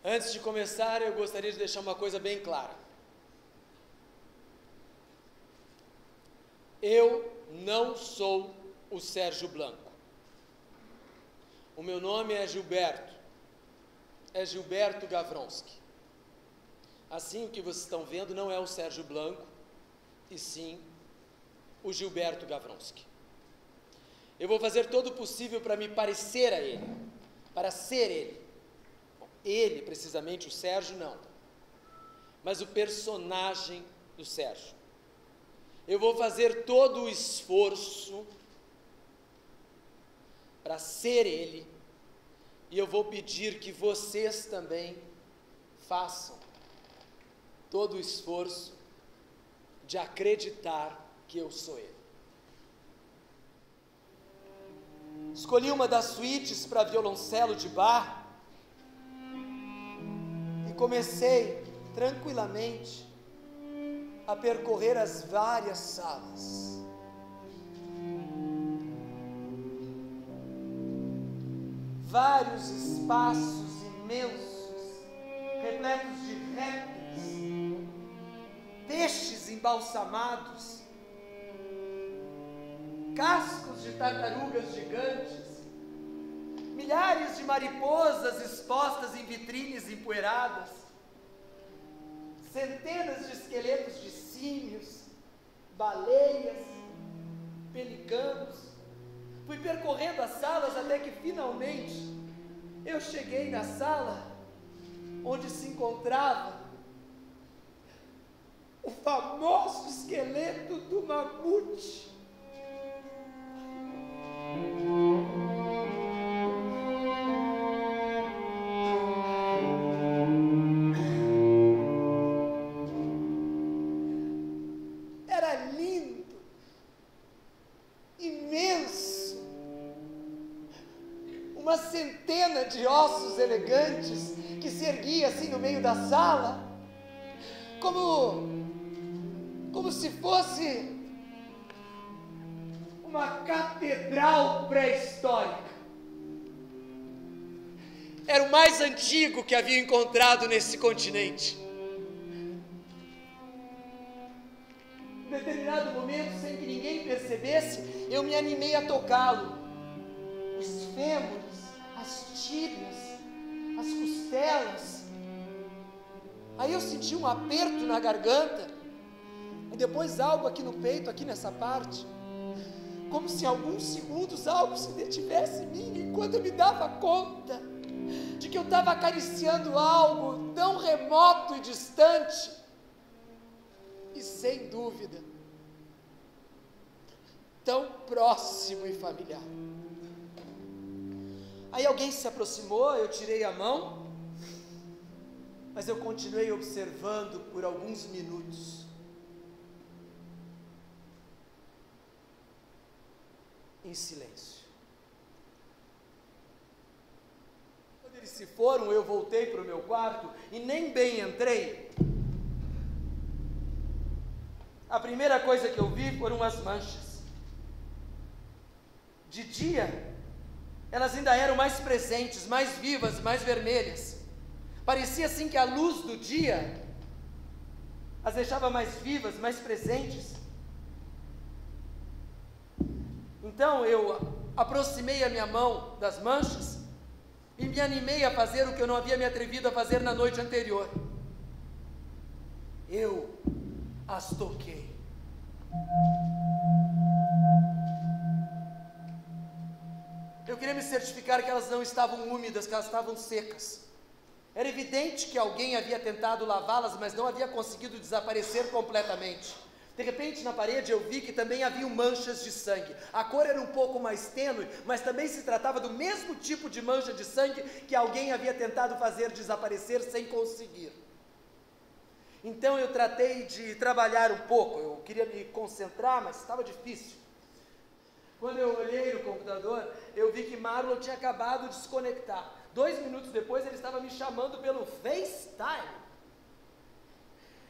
Antes de começar, eu gostaria de deixar uma coisa bem clara. Eu não sou o Sérgio Blanco. O meu nome é Gilberto. É Gilberto Gavronski. Assim, o que vocês estão vendo não é o Sérgio Blanco, e sim o Gilberto Gavronski. Eu vou fazer todo o possível para me parecer a ele, para ser ele. Ele, precisamente, o Sérgio, não. Mas o personagem do Sérgio. Eu vou fazer todo o esforço para ser ele, e eu vou pedir que vocês também façam todo o esforço de acreditar que eu sou ele. Escolhi uma das suítes para violoncelo de Bach e comecei tranquilamente a percorrer as várias salas. Vários espaços imensos, repletos de répteis, peixes embalsamados, cascos de tartarugas gigantes, milhares de mariposas expostas em vitrines empoeiradas, centenas de esqueletos de símios, baleias, pelicanos. Fui percorrendo as salas até que finalmente eu cheguei na sala onde se encontrava o famoso esqueleto do mamute. Era lindo, imenso, uma centena de ossos elegantes que se erguia assim no meio da sala, como se fosse uma catedral pré-histórica. Era o mais antigo que havia encontrado nesse continente. Em determinado momento, sem que ninguém percebesse, eu me animei a tocá-lo. Os fêmures, as tíbias, as costelas. Aí eu senti um aperto na garganta, e depois algo aqui no peito, aqui nessa parte, como se em alguns segundos algo se detivesse em mim, enquanto eu me dava conta de que eu estava acariciando algo tão remoto e distante, e sem dúvida, tão próximo e familiar. Aí alguém se aproximou, eu tirei a mão, mas eu continuei observando por alguns minutos. Em silêncio. Quando eles se foram, eu voltei para o meu quarto e nem bem entrei. A primeira coisa que eu vi foram as manchas. De dia, elas ainda eram mais presentes, mais vivas, mais vermelhas. Parecia assim que a luz do dia as deixava mais vivas, mais presentes. Então eu aproximei a minha mão das manchas e me animei a fazer o que eu não havia me atrevido a fazer na noite anterior. Eu as toquei. Eu queria me certificar que elas não estavam úmidas, que elas estavam secas. Era evidente que alguém havia tentado lavá-las, mas não havia conseguido desaparecer completamente. De repente, na parede, eu vi que também haviam manchas de sangue. A cor era um pouco mais tênue, mas também se tratava do mesmo tipo de mancha de sangue que alguém havia tentado fazer desaparecer sem conseguir. Então eu tratei de trabalhar um pouco, eu queria me concentrar, mas estava difícil. Quando eu olhei no computador, eu vi que Marlon tinha acabado de se conectar. 2 minutos depois, ele estava me chamando pelo FaceTime.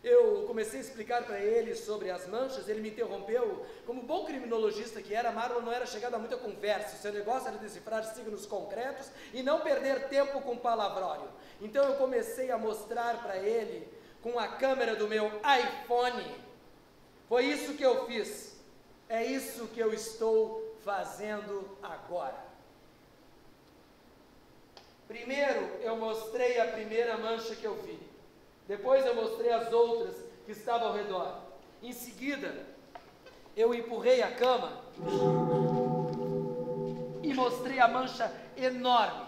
Eu comecei a explicar para ele sobre as manchas, ele me interrompeu. Como bom criminologista que era, Marlon não era chegado a muita conversa. O seu negócio era decifrar signos concretos e não perder tempo com palavrório. Então eu comecei a mostrar para ele com a câmera do meu iPhone. Foi isso que eu fiz. É isso que eu estou fazendo agora. Primeiro eu mostrei a primeira mancha que eu vi. Depois eu mostrei as outras que estavam ao redor. Em seguida, eu empurrei a cama e mostrei a mancha enorme.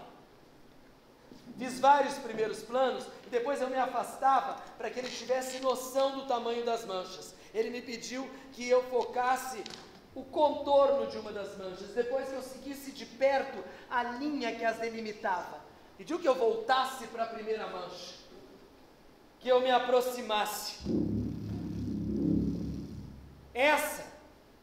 Fiz vários primeiros planos e depois eu me afastava para que ele tivesse noção do tamanho das manchas. Ele me pediu que eu focasse o contorno de uma das manchas, depois que eu seguisse de perto a linha que as delimitava. Pediu que eu voltasse para a primeira mancha, que eu me aproximasse. Essa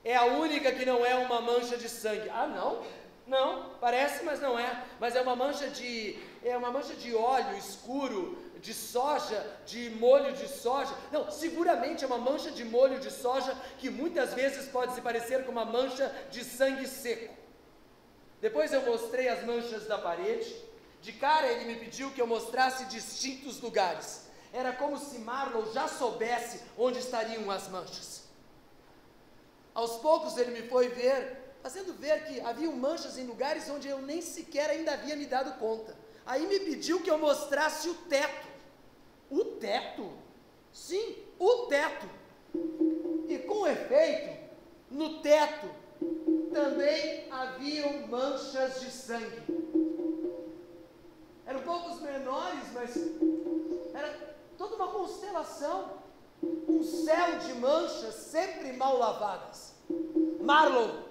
é a única que não é uma mancha de sangue. Ah, não? Não, parece, mas não é. Mas é uma mancha de óleo escuro, de soja, de molho de soja. Não, seguramente é uma mancha de molho de soja que muitas vezes pode se parecer com uma mancha de sangue seco. Depois eu mostrei as manchas da parede. De cara ele me pediu que eu mostrasse distintos lugares. Era como se Marlowe já soubesse onde estariam as manchas. Aos poucos ele me foi fazendo ver que haviam manchas em lugares onde eu nem sequer ainda havia me dado conta. Aí me pediu que eu mostrasse o teto. O teto? Sim, o teto. E com efeito, no teto também haviam manchas de sangue. Eram poucos menores, mas era toda uma constelação, um céu de manchas sempre mal lavadas. Marlowe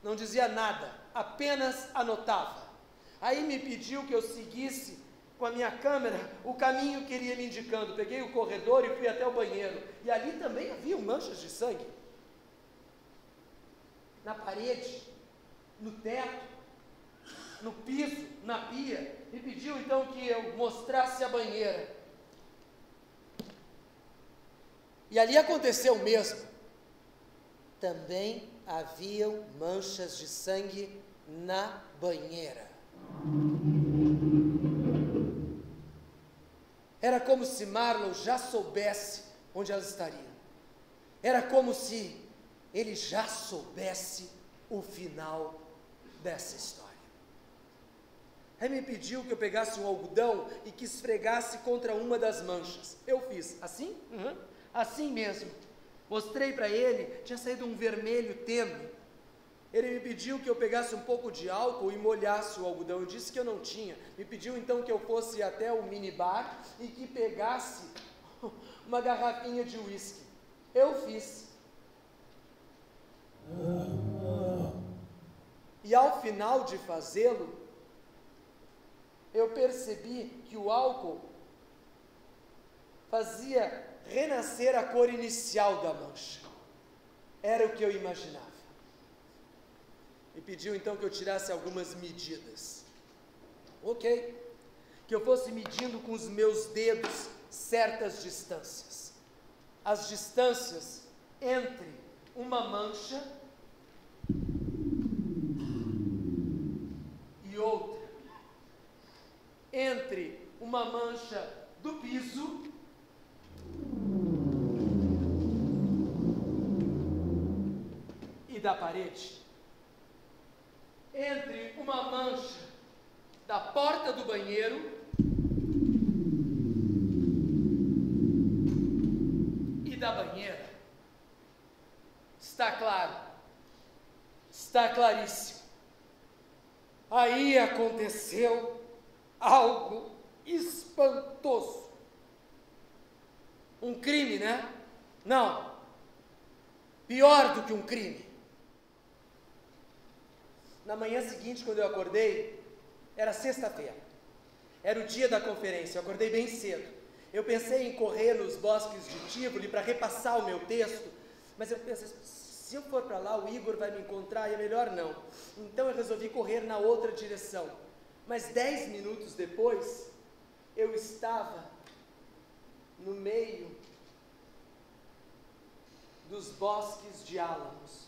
não dizia nada, apenas anotava. Aí me pediu que eu seguisse com a minha câmera o caminho que ele ia me indicando. Peguei o corredor e fui até o banheiro, e ali também havia manchas de sangue. Na parede, no teto, no piso, na pia. Me pediu então que eu mostrasse a banheira. E ali aconteceu o mesmo. Também haviam manchas de sangue na banheira. Era como se Marlowe já soubesse onde elas estariam. Era como se ele já soubesse o final dessa história. Aí me pediu que eu pegasse um algodão e que esfregasse contra uma das manchas. Eu fiz. Assim? Assim mesmo. Mostrei para ele, tinha saído um vermelho tênue. Ele me pediu que eu pegasse um pouco de álcool e molhasse o algodão. Eu disse que eu não tinha. Me pediu então que eu fosse até o minibar e que pegasse uma garrafinha de uísque. Eu fiz. E ao final de fazê-lo, eu percebi que o álcool fazia renascer a cor inicial da mancha. Era o que eu imaginava. Me pediu então que eu tirasse algumas medidas. Ok. Que eu fosse medindo com os meus dedos certas distâncias. As distâncias entre uma mancha e outra. Entre uma mancha do piso e da parede. Entre uma mancha da porta do banheiro e da banheira. Está claro. Está claríssimo. Aí aconteceu algo espantoso. Um crime, né? Não. Pior do que um crime. Na manhã seguinte, quando eu acordei, era sexta-feira. Era o dia da conferência, eu acordei bem cedo. Eu pensei em correr nos bosques de Tivoli para repassar o meu texto, mas eu pensei, se eu for para lá, o Igor vai me encontrar e é melhor não. Então eu resolvi correr na outra direção. Mas 10 minutos depois, eu estava no meio dos bosques de álamos.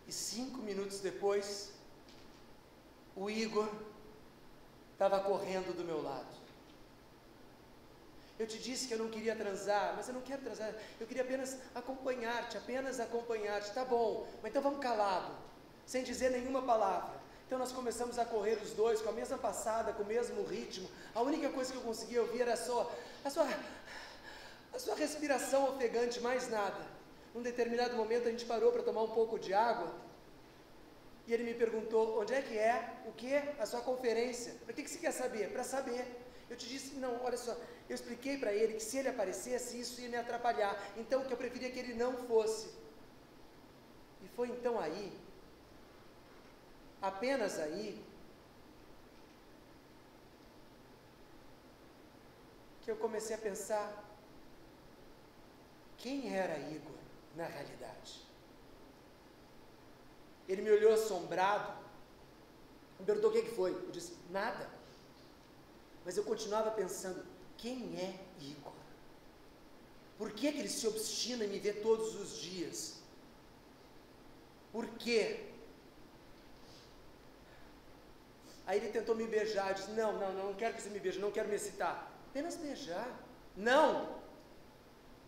E 5 minutos depois, o Igor estava correndo do meu lado. Eu te disse que eu não queria transar, mas eu não quero transar, eu queria apenas acompanhar-te, tá bom, mas então vamos calado, sem dizer nenhuma palavra. Então nós começamos a correr os dois, com a mesma passada, com o mesmo ritmo. A única coisa que eu conseguia ouvir era a sua respiração ofegante, mais nada. Num determinado momento a gente parou para tomar um pouco de água, e ele me perguntou, onde é que é? O que? A sua conferência. Para que você quer saber? Para saber. Eu te disse, não, olha só, eu expliquei para ele que se ele aparecesse, isso ia me atrapalhar, então que eu preferia que ele não fosse. E foi então aí, apenas aí, que eu comecei a pensar, quem era Igor na realidade? Ele me olhou assombrado, me perguntou o que foi, eu disse, nada. Mas eu continuava pensando, quem é Igor? Por que ele se obstina em me ver todos os dias? Por quê? Aí ele tentou me beijar, eu disse, não quero que você me beije, não quero me excitar. Apenas beijar. Não!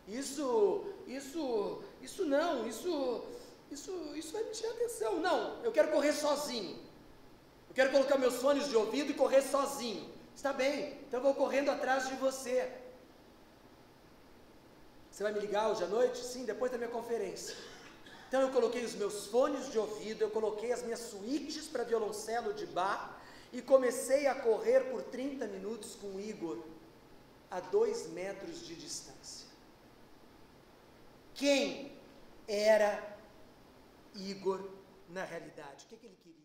Isso vai me tirar atenção. Não, eu quero correr sozinho. Eu quero colocar meus fones de ouvido e correr sozinho. Está bem, então eu vou correndo atrás de você. Você vai me ligar hoje à noite? Sim, depois da minha conferência. Então eu coloquei os meus fones de ouvido, eu coloquei as minhas suítes para violoncelo de Bach e comecei a correr por 30 minutos com o Igor a 2 metros de distância. Quem era Igor na realidade? O que ele queria?